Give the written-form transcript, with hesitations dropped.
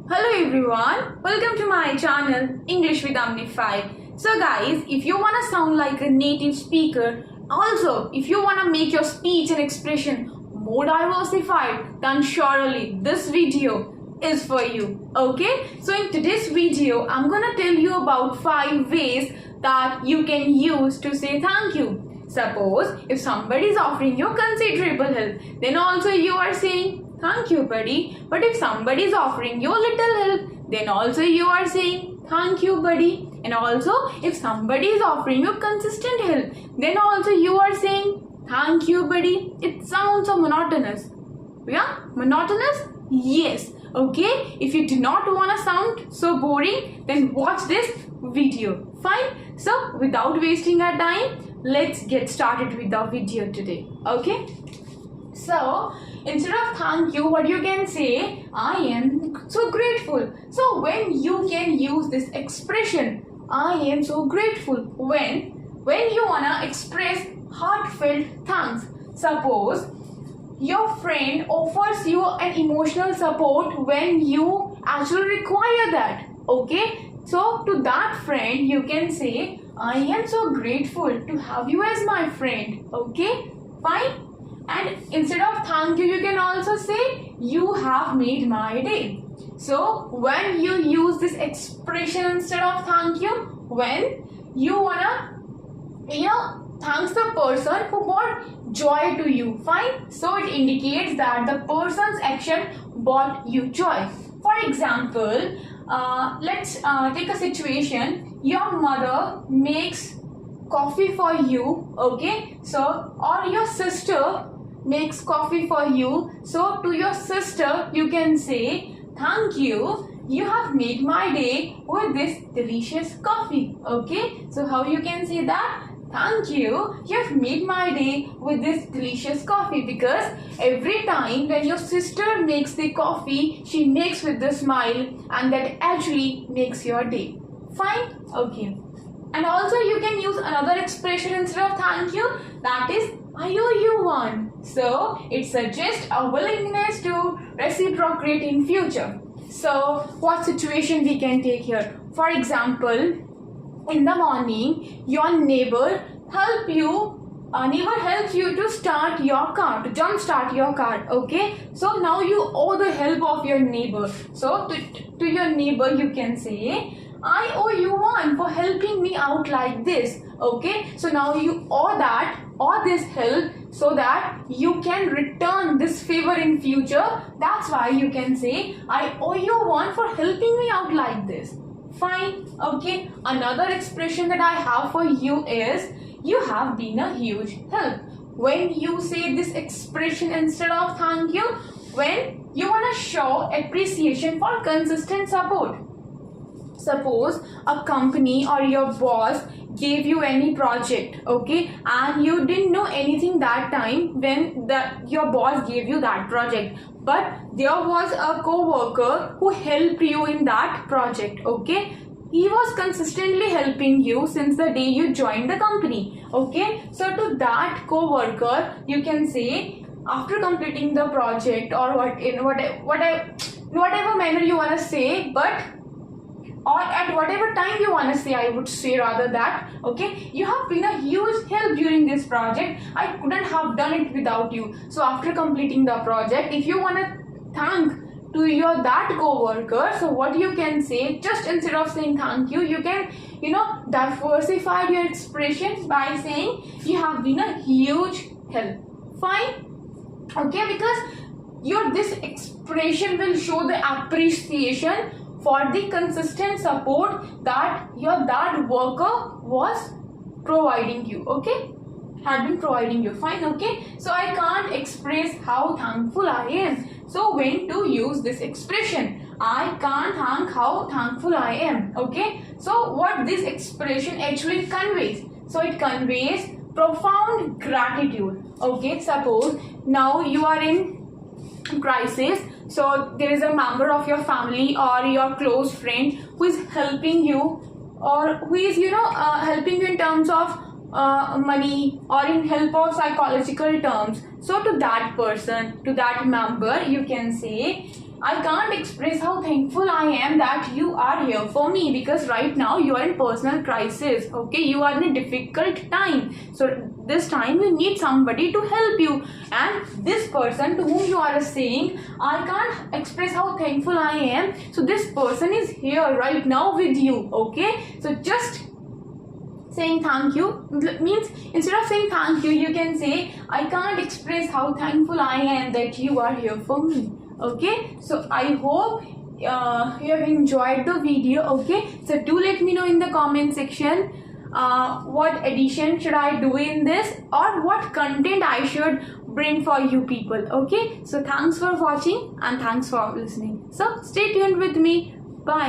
Hello everyone, welcome to my channel English with Amplify. So guys, if you want to sound like a native speaker, also if you want to make your speech and expression more diversified, then surely this video is for you. Okay, so in today's video I'm gonna tell you about 5 ways that you can use to say thank you. Suppose if somebody is offering you considerable help, then also you are saying thank you buddy. But if somebody is offering you a little help, then also you are saying thank you buddy. And also if somebody is offering you consistent help, then also you are saying thank you buddy. It sounds so monotonous. Yeah, monotonous? Yes. Okay, if you do not want to sound so boring, then watch this video. Fine. So without wasting our time, let's get started with the video today. Okay, so instead of thank you, what you can say, I am so grateful. So when you can use this expression, I am so grateful, when you wanna express heartfelt thanks. Suppose your friend offers you an emotional support when you actually require that. Okay, so to that friend you can say, I am so grateful to have you as my friend. Okay, fine. And instead of thank you, you can also say, you have made my day. So when you use this expression instead of thank you, when you wanna thanks the person who brought joy to you. Fine. So it indicates that the person's action brought you joy. For example, let's take a situation. Your mother makes coffee for you. Okay, so or your sister makes coffee for you. So to your sister you can say, thank you, you have made my day with this delicious coffee. Okay, so how you can say that? Thank you, you have made my day with this delicious coffee. Because every time when your sister makes the coffee, she makes with a smile, and that actually makes your day. Fine. Okay, and also you can use another expression instead of thank you, that is I owe you one. So it suggests a willingness to reciprocate in future. So what situation we can take here? For example, in the morning your neighbor helps you to start your car, to jump start your car. Okay, so now you owe the help of your neighbor. So to your neighbor you can say, I owe you one for helping me out like this. Okay, so now you owe that or this help so that you can return this favor in future. That's why you can say, I owe you one for helping me out like this. Fine. Okay, another expression that I have for you is, you have been a huge help. When you say this expression instead of thank you, when you want to show appreciation for consistent support. Suppose a company or your boss gave you any project, okay, and you didn't know anything that time when your boss gave you that project, but there was a co-worker who helped you in that project. Okay, he was consistently helping you since the day you joined the company. Okay, so to that co-worker you can say, after completing the project, or whatever manner you want to say, but or at whatever time you want to say, I would say rather that, okay, you have been a huge help during this project. I couldn't have done it without you. So after completing the project, if you want to thank to that co-worker, so what you can say, just instead of saying thank you, you can diversify your expression by saying, you have been a huge help. Fine. Okay, because this expression will show the appreciation for the consistent support that that worker was providing you. Okay, had been providing you. Fine. Okay, so I can't express how thankful I am. So when to use this expression, I can't thank how thankful I am. Okay, so what this expression actually conveys? So it conveys profound gratitude. Okay, suppose now you are in crisis, so there is a member of your family or your close friend who is helping you, or who is helping you in terms of money or in help of psychological terms. So to that person, to that member, you can say, I can't express how thankful I am that you are here for me, because right now you are in personal crisis. Okay, you are in a difficult time. So this time you need somebody to help you, and this person to whom you are saying I can't express how thankful I am, so this person is here right now with you. Okay, so just saying thank you means, instead of saying thank you, you can say I can't express how thankful I am that you are here for me. Okay, so I hope you have enjoyed the video. Okay, so do let me know in the comment section what addition should I do in this, or what content I should bring for you people. Okay, so thanks for watching and thanks for listening. So stay tuned with me.